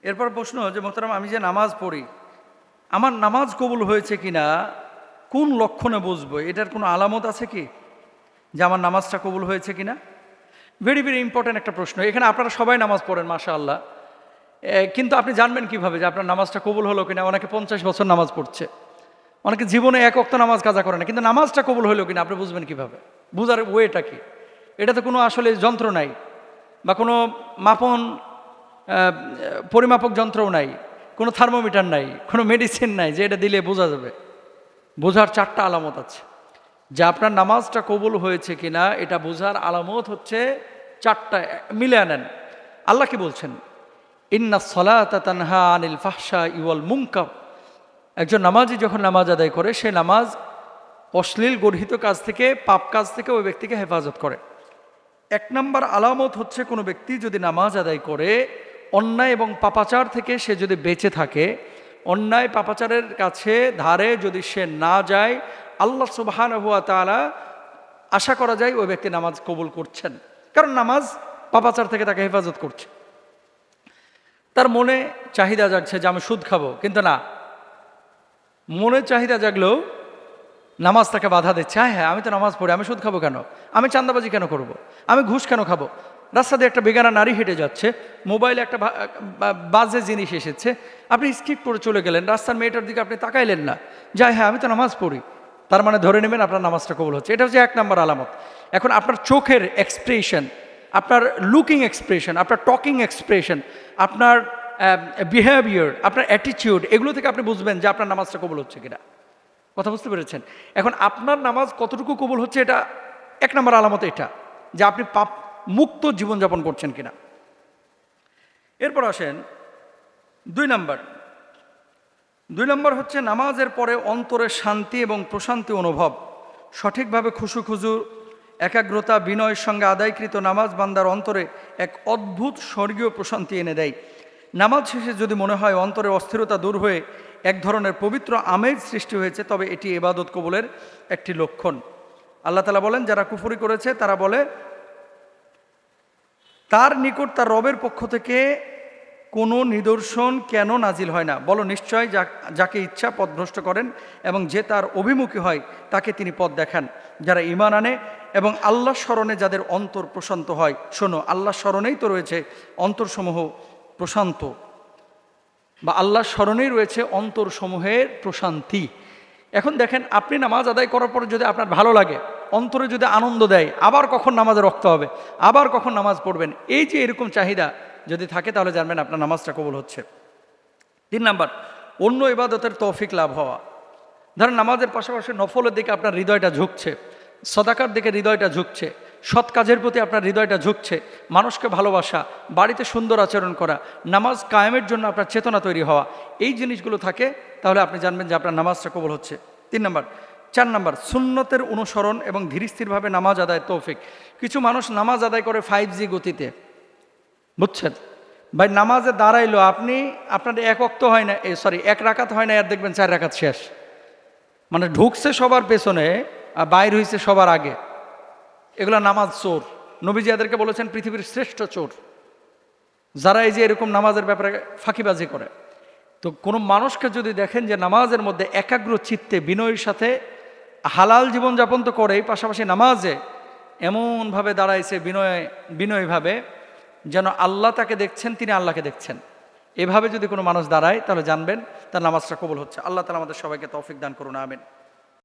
এরপর প্রশ্ন যে মোহতারাম, আমি যে নামাজ পড়ি, আমার নামাজ কবুল হয়েছে কিনা কোন লক্ষণে বুঝবো? এটার কোনো আলামত আছে কি যে আমার নামাজটা কবুল হয়েছে কিনা? ভেরি ভেরি ইম্পর্ট্যান্ট একটা প্রশ্ন। এখানে আপনারা সবাই নামাজ পড়েন মাশাআল্লাহ, কিন্তু আপনি জানবেন কিভাবে যে আপনার নামাজটা কবুল হলো কিনা? অনেকে 50 বছর নামাজ পড়ছে, অনেকে জীবনে এক ওয়াক্ত নামাজ কাজা করে না, কিন্তু নামাজটা কবুল হলো কিনা আপনি বুঝবেন কিভাবে? বুঝার ওয়েটা কি? এটা তো কোনো আসলে যন্ত্র নাই, বা কোনো মাপন পরিমাপক যন্ত্রও নাই, কোনো থার্মোমিটার নাই, কোনো মেডিসিন নাই যে এটা দিলে বোঝা যাবে। বোঝার 4টা আলামত আছে। যে আপনার নামাজটা কবুল হয়েছে কিনা এটা বোঝার আলামত হচ্ছে 4টা। মিলে আনেন। আল্লাহ কি বলছেন? ইন্নাস সালাতা তানহা আনিল ফাহশাই ওয়াল মুনকার। একজন নামাজি যখন নামাজ আদায় করে, সে নামাজ অশ্লীল গর্হিত কাজ থেকে, পাপ কাজ থেকে ওই ব্যক্তিকে হেফাজত করে। 1 নম্বর আলামত হচ্ছে কোনো ব্যক্তি যদি নামাজ আদায় করে, অন্যায় এবং পাপাচার থেকে সে যদি বেঁচে থাকে, অন্যায় পাপাচারের কাছে ধারে যদি সে না যায়, আল্লাহ সুবহানাহু ওয়া তাআলা আশা করা যায় ওই ব্যক্তি নামাজ কবুল করছেন, কারণ নামাজ পাপাচার থেকে তাকে হেফাজত করছে। তার মনে চাহিদা জাগছে যে আমি সুদ খাবো, কিন্তু না, মনে চাহিদা জাগলেও নামাজ তাকে বাধা দিচ্ছে। হ্যাঁ, আমি তো নামাজ পড়ি, আমি সুদ খাবো কেন? আমি চাঁদাবাজি কেন করব? আমি ঘুষ কেন খাবো? রাস্তা দিয়ে একটা বেগানা নারী হেঁটে যাচ্ছে, মোবাইলে একটা বাজে জিনিস এসেছে, আপনি স্কিপ করে চলে গেলেন, রাস্তার মেয়েটার দিকে আপনি তাকাইলেন না, যাই হ্যাঁ আমি তো নামাজ পড়ি, তার মানে ধরে নেবেন আপনার নামাজটা কবুল হচ্ছে। এটা হচ্ছে 1 নম্বর আলামত। এখন আপনার চোখের এক্সপ্রেশন, আপনার লুকিং এক্সপ্রেশন, আপনার টকিং এক্সপ্রেশন, আপনার বিহেভিয়ার, আপনার অ্যাটিটিউড, এগুলো থেকে আপনি বুঝবেন যে আপনার নামাজটা কবুল হচ্ছে কিনা। কথা বুঝতে পেরেছেন? এখন আপনার নামাজ কতটুকু কবুল হচ্ছে, এটা 1 নম্বর আলামত, এটা যে আপনি পাপ মুক্ত জীবনযাপন করছেন কিনা। এরপর আসেন 2 নম্বর হচ্ছে নামাজের পরে অন্তরে শান্তি এবং প্রশান্তি অনুভব। সঠিকভাবে খুশু খুজু, একাগ্রতা, বিনয়ের সঙ্গে আদায়কৃত নামাজ বান্দার অন্তরে এক অদ্ভুত স্বর্গীয় প্রশান্তি এনে দেয়। নামাজ শেষে যদি মনে হয় অন্তরের অস্থিরতা দূর হয়ে এক ধরনের পবিত্র আমেজ সৃষ্টি হয়েছে, তবে এটি ইবাদত কবুলের একটি লক্ষণ। আল্লাহ তাআলা বলেন, যারা কুফরি করেছে তারা বলে তার নিকট তার রবের পক্ষ থেকে কোনো নিদর্শন কেন নাজিল হয় না? বলো, নিশ্চয় যাকে ইচ্ছা পথভ্রষ্ট করেন এবং যে তার অভিমুখী হয় তাকে তিনি পথ দেখান। যারা ঈমান আনে এবং আল্লাহ স্মরণে যাদের অন্তর প্রশান্ত হয়। শোনো, আল্লাহ স্মরণেই তো রয়েছে অন্তরসমূহ প্রশান্ত, বা আল্লাহ স্মরণেই রয়েছে অন্তরসমূহের প্রশান্তি। এখন দেখেন, আপনি নামাজ আদায় করার পর যদি আপনার ভালো লাগে, অন্তরে যদি আনন্দ দেয়, আবার কখন নামাজে রক্ত হবে, আবার কখন নামাজ পড়বেন, এই যে এরকম চাহিদা যদি থাকে, তাহলে জানবেন আপনার নামাজটা কবুল হচ্ছে। 3 নম্বর, অন্য ইবাদতের তৌফিক লাভ হওয়া। ধরেন নামাজের পাশাপাশি নফলের দিকে আপনার হৃদয়টা ঝুঁকছে, সদাকার দিকে হৃদয়টা ঝুঁকছে, সৎ কাজের প্রতি আপনার হৃদয়টা ঝুঁকছে, মানুষকে ভালোবাসা, বাড়িতে সুন্দর আচরণ করা, নামাজ কায়েমের জন্য আপনার চেতনা তৈরি হওয়া, এই জিনিসগুলো থাকে, তাহলে আপনি জানবেন যে আপনার নামাজটা কবুল হচ্ছে। 3 নম্বর। 4 নম্বর, সুন্নতের অনুসরণ এবং ধীরস্থিরভাবে নামাজ আদায়ের তৌফিক। কিছু মানুষ নামাজ আদায় করে 5G গতিতে, বুঝছেন ভাই? নামাজে দাঁড়াইলো, আপনার 1 ওয়াক্ত হয় না, 1 রাকাত হয় না, আর দেখবেন 4 রাকাত শেষ। মানে ঢুকছে সবার পেছনে আর বাইর হয়েছে সবার আগে। এগুলো নামাজ চোর। নবীজি এদেরকে বলেছেন পৃথিবীর শ্রেষ্ঠ চোর, যারা এই যে এরকম নামাজের ব্যাপারে ফাঁকিবাজি করে। তো কোনো মানুষকে যদি দেখেন যে নামাজের মধ্যে একাগ্র চিত্তে বিনয়ের সাথে, হালাল জীবনযাপন তো করেই, পাশাপাশি নামাজে এমনভাবে দাঁড়াইছে বিনয়ীভাবে, যেন আল্লাহ তাকে দেখছেন, তিনি আল্লাহকে দেখছেন, এভাবে যদি কোনো মানুষ দাঁড়ায়, তাহলে জানবেন তার নামাজটা কবুল হচ্ছে। আল্লাহ তাআলা আমাদের সবাইকে তৌফিক দান করুন, আমিন।